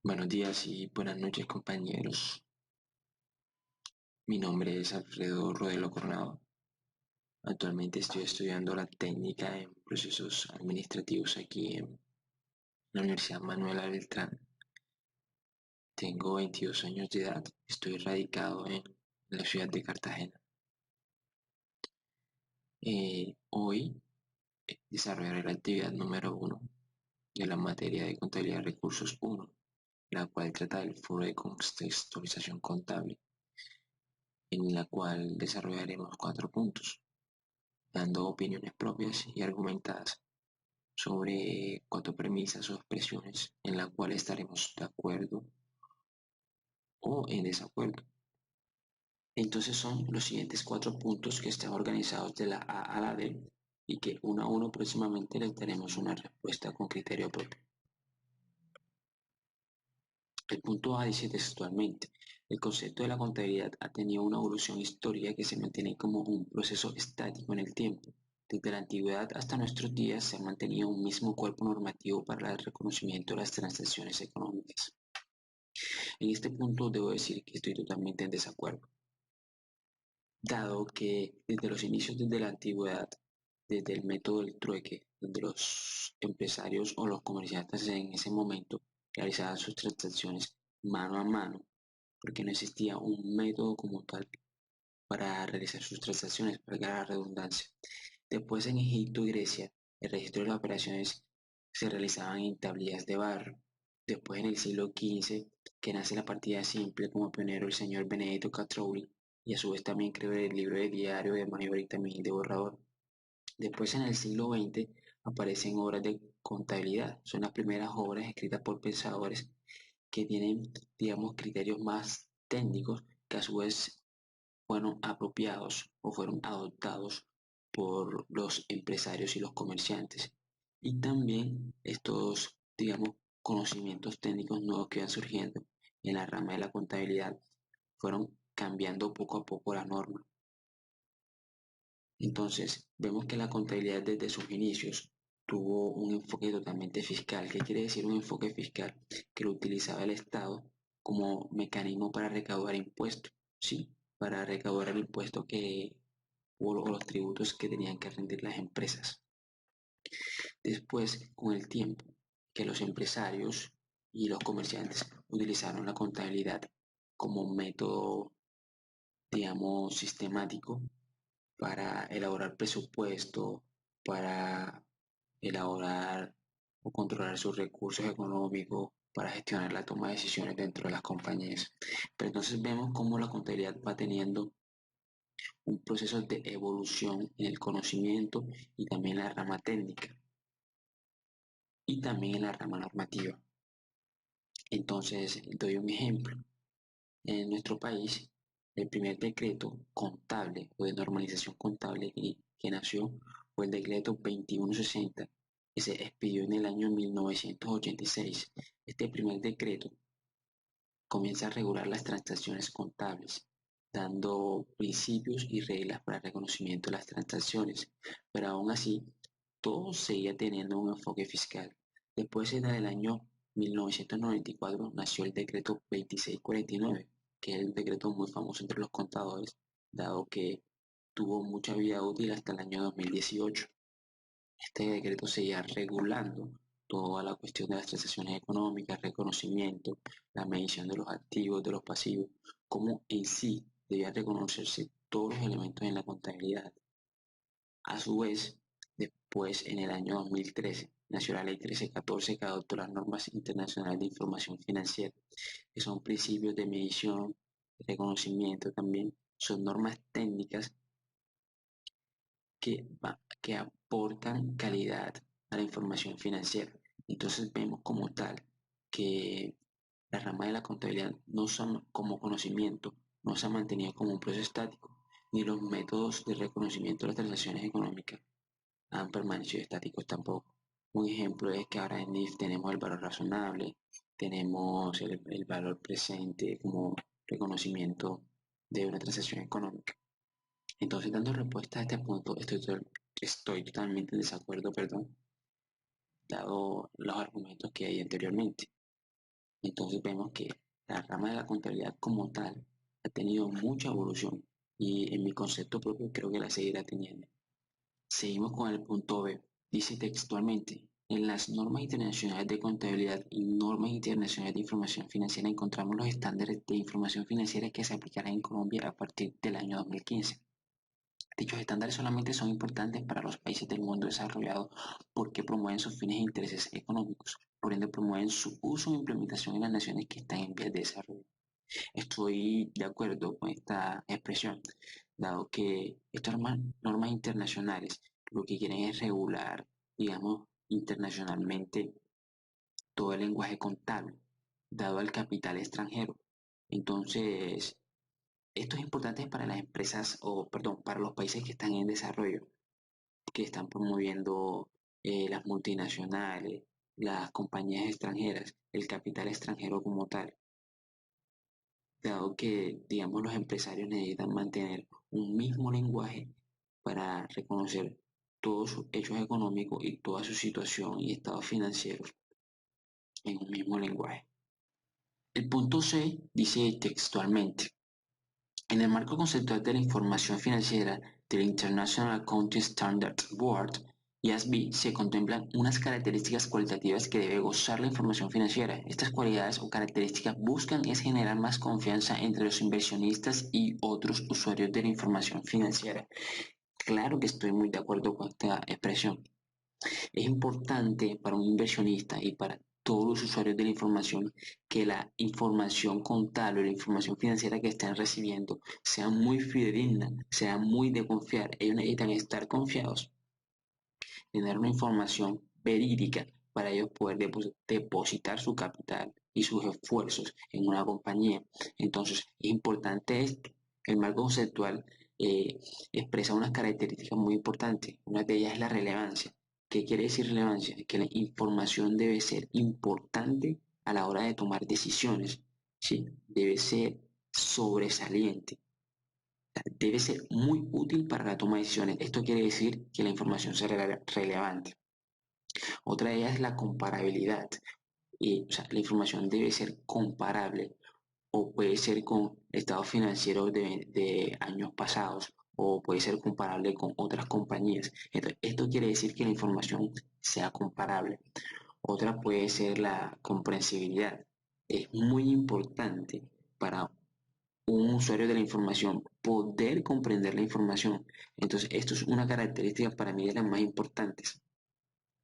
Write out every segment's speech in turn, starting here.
Buenos días y buenas noches, compañeros. Mi nombre es Alfredo Rodelo Coronado. Actualmente estoy estudiando la técnica en procesos administrativos aquí en la Universidad Manuela Beltrán. Tengo 22 años de edad. Estoy radicado en la ciudad de Cartagena. Hoy desarrollaré la actividad número 1 de la materia de contabilidad de recursos 1, la cual trata del foro de contextualización contable, en la cual desarrollaremos 4 puntos, dando opiniones propias y argumentadas sobre 4 premisas o expresiones en las cuales estaremos de acuerdo o en desacuerdo. Entonces son los siguientes 4 puntos que están organizados de la A a la D y que uno a uno próximamente les daremos una respuesta con criterio propio. El punto A dice textualmente: el concepto de la contabilidad ha tenido una evolución histórica que se mantiene como un proceso estático en el tiempo. Desde la antigüedad hasta nuestros días se ha mantenido un mismo cuerpo normativo para el reconocimiento de las transacciones económicas. En este punto debo decir que estoy totalmente en desacuerdo, dado que desde los inicios, desde la antigüedad, desde el método del trueque, donde los empresarios o los comerciantes en ese momento realizaban sus transacciones mano a mano, porque no existía un método como tal para realizar sus transacciones, para la redundancia. Después en Egipto y Grecia, el registro de las operaciones se realizaban en tablillas de barro. Después en el siglo XV, que nace la partida simple, como pionero el señor Benedetto Catrouli, y a su vez también creó el libro de diario de mayor y también de borrador. Después en el siglo XX aparecen obras de contabilidad. Son las primeras obras escritas por pensadores que tienen, digamos, criterios más técnicos que a su vez fueron apropiados o fueron adoptados por los empresarios y los comerciantes. Y también estos, digamos, conocimientos técnicos nuevos que van surgiendo en la rama de la contabilidad fueron cambiando poco a poco la norma. Entonces, vemos que la contabilidad desde sus inicios tuvo un enfoque totalmente fiscal. ¿Qué quiere decir un enfoque fiscal? Que lo utilizaba el Estado como mecanismo para recaudar impuestos, ¿sí? Para recaudar el impuesto o los tributos que tenían que rendir las empresas. Después, con el tiempo, que los empresarios y los comerciantes utilizaron la contabilidad como un método, digamos, sistemático para elaborar presupuesto, para elaborar o controlar sus recursos económicos, para gestionar la toma de decisiones dentro de las compañías. Pero entonces vemos cómo la contabilidad va teniendo un proceso de evolución en el conocimiento y también en la rama técnica y también en la rama normativa. Entonces, doy un ejemplo. En nuestro país, el primer decreto contable o de normalización contable que nació fue el decreto 2160, que se expidió en el año 1986. Este primer decreto comienza a regular las transacciones contables, dando principios y reglas para el reconocimiento de las transacciones, pero aún así todo seguía teniendo un enfoque fiscal. Después, en el año 1994, nació el decreto 2649, que es un decreto muy famoso entre los contadores, dado que tuvo mucha vida útil hasta el año 2018. Este decreto seguía regulando toda la cuestión de las transacciones económicas, reconocimiento, la medición de los activos, de los pasivos, cómo en sí debían reconocerse todos los elementos en la contabilidad. A su vez, después, en el año 2013, nació la Ley 1314 que adoptó las normas internacionales de información financiera, que son principios de medición, de reconocimiento también, son normas técnicas que aportan calidad a la información financiera. Entonces vemos como tal que la rama de la contabilidad no son como conocimiento, no se ha mantenido como un proceso estático, ni los métodos de reconocimiento de las transacciones económicas han permanecido estáticos tampoco. Un ejemplo es que ahora en NIF tenemos el valor razonable, tenemos el valor presente como reconocimiento de una transacción económica. Entonces, dando respuesta a este punto, estoy totalmente en desacuerdo, perdón, dado los argumentos que hay anteriormente. Entonces vemos que la rama de la contabilidad como tal ha tenido mucha evolución y en mi concepto propio creo que la seguirá teniendo. Seguimos con el punto B. Dice textualmente, en las normas internacionales de contabilidad y normas internacionales de información financiera encontramos los estándares de información financiera que se aplicarán en Colombia a partir del año 2015. Dichos estándares solamente son importantes para los países del mundo desarrollado porque promueven sus fines e intereses económicos, por ende promueven su uso e implementación en las naciones que están en vías de desarrollo. Estoy de acuerdo con esta expresión, dado que estas normas internacionales lo que quieren es regular, digamos, internacionalmente todo el lenguaje contable, dado al capital extranjero. Entonces, esto es importante para las empresas, o perdón, para los países que están en desarrollo, que están promoviendo las multinacionales, las compañías extranjeras, el capital extranjero como tal, dado que, digamos, los empresarios necesitan mantener un mismo lenguaje para reconocer todos sus hechos económicos y toda su situación y estados financieros en un mismo lenguaje. El punto C dice textualmente, en el marco conceptual de la información financiera del International Accounting Standards Board, IASB, se contemplan unas características cualitativas que debe gozar la información financiera. Estas cualidades o características buscan es generar más confianza entre los inversionistas y otros usuarios de la información financiera. Claro que estoy muy de acuerdo con esta expresión. Es importante para un inversionista y para todos los usuarios de la información que la información contable o la información financiera que estén recibiendo sea muy fidedigna, sea muy de confiar. Ellos necesitan estar confiados, tener una información verídica para ellos poder depositar su capital y sus esfuerzos en una compañía. Entonces, es importante esto. El marco conceptual eh, expresa unas características muy importantes. Una de ellas es la relevancia. ¿Qué quiere decir relevancia? Que la información debe ser importante a la hora de tomar decisiones, ¿sí? Debe ser sobresaliente, debe ser muy útil para la toma de decisiones. Esto quiere decir que la información será relevante. Otra de ellas es la comparabilidad. O sea, la información debe ser comparable o puede ser con estados financieros de años pasados o puede ser comparable con otras compañías. Entonces, esto quiere decir que la información sea comparable. Otra puede ser la comprensibilidad. Es muy importante para un usuario de la información poder comprender la información. Entonces, esto es una característica para mí de las más importantes,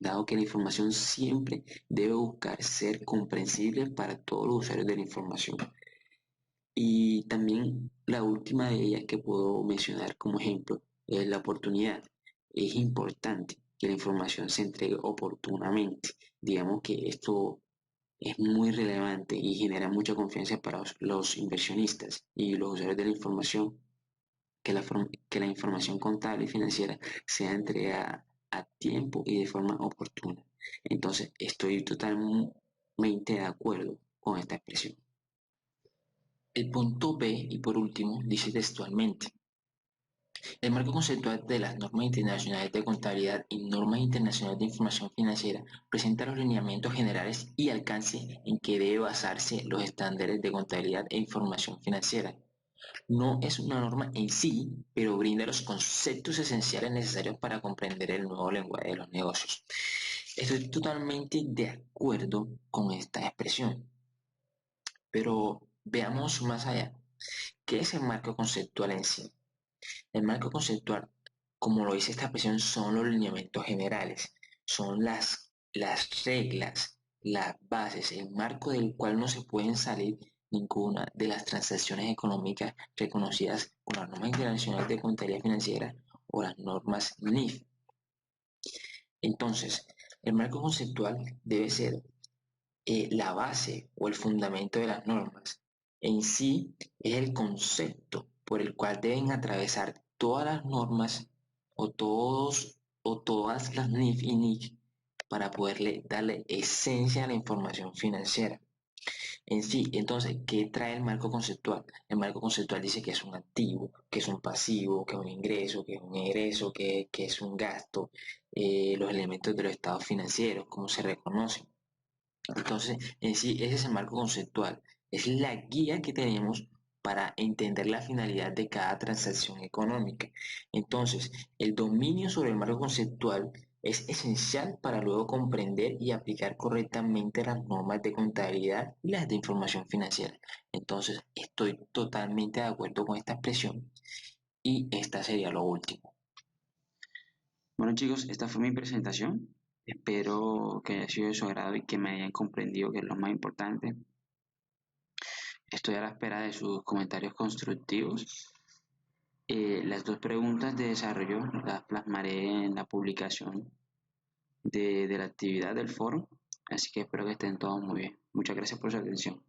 dado que la información siempre debe buscar ser comprensible para todos los usuarios de la información. Y también la última de ellas que puedo mencionar como ejemplo es la oportunidad. Es importante que la información se entregue oportunamente. Digamos que esto es muy relevante y genera mucha confianza para los inversionistas y los usuarios de la información, que la información contable y financiera sea entregada a tiempo y de forma oportuna. Entonces, estoy totalmente de acuerdo con esta expresión. El punto B, y por último, dice textualmente, el marco conceptual de las normas internacionales de contabilidad y normas internacionales de información financiera presenta los lineamientos generales y alcance en que debe basarse los estándares de contabilidad e información financiera. No es una norma en sí, pero brinda los conceptos esenciales necesarios para comprender el nuevo lenguaje de los negocios. Estoy totalmente de acuerdo con esta expresión, pero veamos más allá. ¿Qué es el marco conceptual en sí? El marco conceptual, como lo dice esta expresión, son los lineamientos generales, son las reglas, las bases, el marco del cual no se pueden salir ninguna de las transacciones económicas reconocidas por las normas internacionales de contabilidad financiera o las normas NIF. Entonces, el marco conceptual debe ser la base o el fundamento de las normas. En sí es el concepto por el cual deben atravesar todas las normas o todas las NIF y NIC para poderle darle esencia a la información financiera. En sí, entonces, ¿qué trae el marco conceptual? El marco conceptual dice que es un activo, que es un pasivo, que es un ingreso, que es un egreso, que es un gasto, los elementos de los estados financieros, cómo se reconocen. Entonces, en sí, ese es el marco conceptual. Es la guía que tenemos para entender la finalidad de cada transacción económica. Entonces, el dominio sobre el marco conceptual es esencial para luego comprender y aplicar correctamente las normas de contabilidad y las de información financiera. Entonces, estoy totalmente de acuerdo con esta expresión y esta sería lo último. Bueno chicos, esta fue mi presentación. Espero que haya sido de su agrado y que me hayan comprendido, que es lo más importante. Estoy a la espera de sus comentarios constructivos. Las dos preguntas de desarrollo las plasmaré en la publicación de la actividad del foro, así que espero que estén todos muy bien. Muchas gracias por su atención.